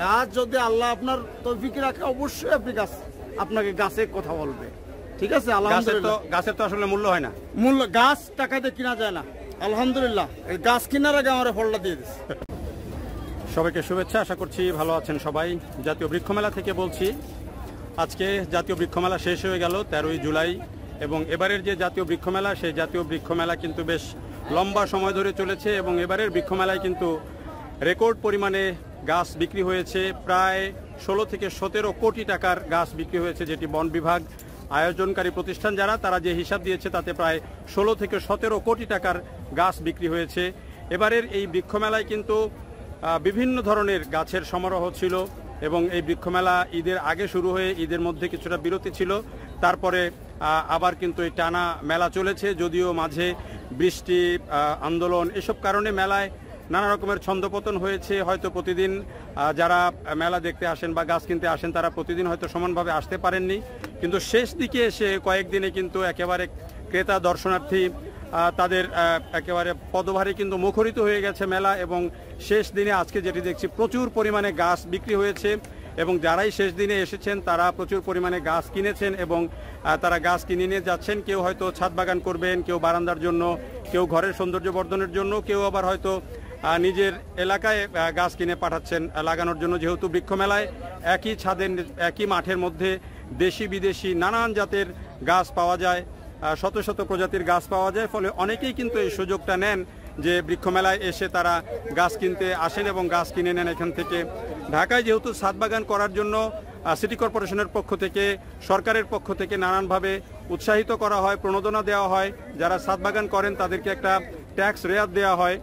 গাছ যদি আল্লাহ আপনার তৌফিক রাখে অবশ্যই আপনাকে গাছে কথা বলবে। ঠিক আছে, আলহামদুলিল্লাহ। গাছের তো আসলে মূল্য হয় না, মূল্য গাছ টাকা দিয়ে কিনা যায় না। আলহামদুলিল্লাহ, এই গাছ কেনার আগে আমার ফলটা দিয়ে দিচ্ছে। সবাইকে শুভেচ্ছা, আশা করছি ভালো আছেন সবাই। জাতীয় বৃক্ষ মেলা থেকে বলছি। আজকে জাতীয় বৃক্ষ মেলা শেষ হয়ে গেল 13ই জুলাই, এবং এবারের যে জাতীয় বৃক্ষ মেলা সেই জাতীয় বৃক্ষ মেলা কিন্তু বেশ লম্বা সময় ধরে চলেছে, এবং এবারের বৃক্ষ মেলায় কিন্তু রেকর্ড পরিমাণে গাছ বিক্রি হয়েছে। প্রায় 16 থেকে 17 কোটি টাকার গাছ বিক্রি হয়েছে, যেটি বন বিভাগ আয়োজনকারী প্রতিষ্ঠান যারা তারা যে হিসাব দিয়েছে তাতে প্রায় 16 থেকে 17 কোটি টাকার গাছ বিক্রি হয়েছে। এবারের এই বৃক্ষ মেলায় কিন্তু বিভিন্ন ধরনের গাছের সমারোহ ছিল, এবং এই বৃক্ষমেলা ঈদের আগে শুরু হয়ে ঈদের মধ্যে কিছুটা বিরতি ছিল, তারপরে আবার কিন্তু এই টানা মেলা চলেছে। যদিও মাঝে বৃষ্টি, আন্দোলন এসব কারণে মেলায় নানা রকমের ছন্দপতন হয়েছে। হয়তো প্রতিদিন যারা মেলা দেখতে আসেন বা গাছ কিনতে আসেন তারা প্রতিদিন হয়তো সমানভাবে আসতে পারেননি, কিন্তু শেষ দিকে এসে কয়েকদিনে কিন্তু একেবারে ক্রেতা দর্শনার্থী তাদের একেবারে পদভারে কিন্তু মুখরিত হয়ে গেছে মেলা। এবং শেষ দিনে আজকে যেটি দেখছি প্রচুর পরিমাণে গাছ বিক্রি হয়েছে, এবং যারাই শেষ দিনে এসেছেন তারা প্রচুর পরিমাণে গাছ কিনেছেন এবং তারা গাছ কিনে নিয়ে যাচ্ছেন। কেউ হয়তো ছাদ বাগান করবেন, কেউ বারান্দার জন্য, কেউ ঘরের সৌন্দর্য বর্ধনের জন্য, কেউ আবার হয়তো নিজের এলাকায় গাছ কিনে পাঠাচ্ছেন লাগানোর জন্য। যেহেতু বৃক্ষ মেলায় একই ছাদের একই মাঠের মধ্যে দেশি বিদেশি নানান জাতের গাছ পাওয়া যায়, শত শত প্রজাতির গাছ পাওয়া যায়, ফলে অনেকেই কিন্তু এই সুযোগটা নেন যে বৃক্ষ মেলায় এসে তারা গাছ কিনতে আসেন এবং গাছ কিনে নেন এখান থেকে। ঢাকায় যেহেতু ছাদ বাগান করার জন্য সিটি কর্পোরেশনের পক্ষ থেকে, সরকারের পক্ষ থেকে নানানভাবে উৎসাহিত করা হয়, প্রণোদনা দেওয়া হয়। যারা ছাদ বাগান করেন তাদেরকে একটা ট্যাক্স রেয়াত দেওয়া হয়,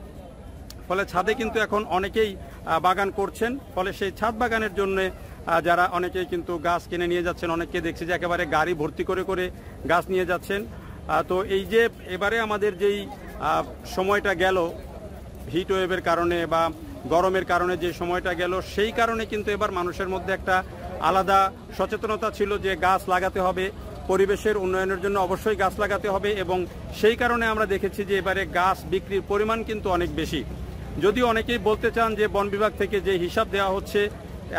ফলে ছাদে কিন্তু এখন অনেকেই বাগান করছেন। ফলে সেই ছাদ বাগানের জন্য যারা অনেকেই কিন্তু গাছ কিনে নিয়ে যাচ্ছেন, অনেককে দেখছি যে একেবারে গাড়ি ভর্তি করে করে গাছ নিয়ে যাচ্ছেন। তো এই যে এবারে আমাদের যেই সময়টা গেল হিট ওয়েভের কারণে বা গরমের কারণে যে সময়টা গেল, সেই কারণে কিন্তু এবার মানুষের মধ্যে একটা আলাদা সচেতনতা ছিল যে গাছ লাগাতে হবে, পরিবেশের উন্নয়নের জন্য অবশ্যই গাছ লাগাতে হবে। এবং সেই কারণে আমরা দেখেছি যে এবারে গাছ বিক্রির পরিমাণ কিন্তু অনেক বেশি। যদিও অনেকেই বলতে চান যে বন বিভাগ থেকে যে হিসাব দেওয়া হচ্ছে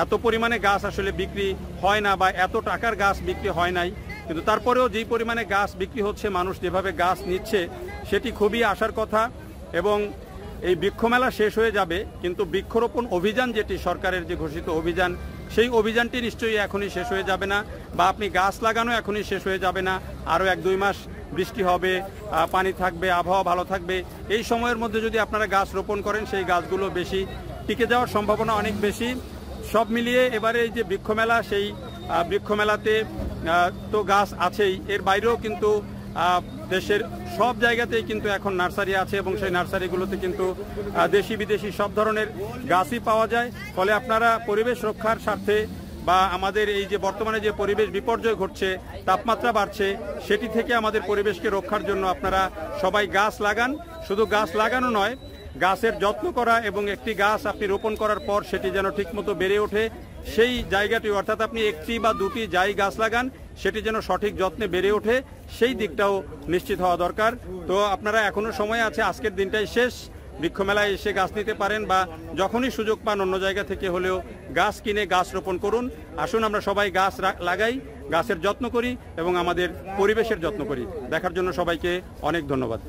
এত পরিমাণে গাছ আসলে বিক্রি হয় না বা এত টাকার গাছ বিক্রি হয় নাই, কিন্তু তারপরেও যেই পরিমাণে গাছ বিক্রি হচ্ছে, মানুষ যেভাবে গাছ নিচ্ছে সেটি খুবই আশার কথা। এবং এই বৃক্ষমেলা শেষ হয়ে যাবে, কিন্তু বৃক্ষরোপণ অভিযান যেটি সরকারের যে ঘোষিত অভিযান, সেই অভিযানটি নিশ্চয়ই এখনই শেষ হয়ে যাবে না, বা আপনি গাছ লাগানো এখনই শেষ হয়ে যাবে না। আরও 1-2 মাস বৃষ্টি হবে, পানি থাকবে, আবহাওয়া ভালো থাকবে। এই সময়ের মধ্যে যদি আপনারা গাছ রোপণ করেন সেই গাছগুলো বেশি টিকে যাওয়ার সম্ভাবনা অনেক বেশি। সব মিলিয়ে এবারে এই যে বৃক্ষমেলা, সেই বৃক্ষমেলাতে তো গাছ আছেই, এর বাইরেও কিন্তু দেশের সব জায়গাতেই কিন্তু এখন নার্সারি আছে, এবং সেই নার্সারিগুলোতে কিন্তু দেশি বিদেশি সব ধরনের গাছই পাওয়া যায়। ফলে আপনারা পরিবেশ রক্ষার স্বার্থে বা আমাদের এই যে বর্তমানে যে পরিবেশ বিপর্যয় ঘটছে, তাপমাত্রা বাড়ছে, সেটি থেকে আমাদের পরিবেশকে রক্ষার জন্য আপনারা সবাই গাছ লাগান। শুধু গাছ লাগানো নয়, গাছের যত্ন করা, এবং একটি গাছ আপনি রোপণ করার পর সেটি যেন ঠিকমতো বেড়ে ওঠে, সেই জায়গাটি, অর্থাৎ আপনি 1টি বা 2টি যাই গাছ লাগান সেটি যেন সঠিক যত্নে বেড়ে ওঠে, সেই দিকটাও নিশ্চিত হওয়া দরকার। তো আপনারা এখনো সময় আছে, আজকের দিনটাই শেষ। বৃক্ষমেলায় এসে গাছ নিতে পারেন, বা যখনই সুযোগ পান অন্য জায়গা থেকে হলেও গাছ কিনে গাছ রোপণ করুন। আসুন আমরা সবাই গাছ লাগাই, গাছের যত্ন করি এবং আমাদের পরিবেশের যত্ন করি। দেখার জন্য সবাইকে অনেক ধন্যবাদ।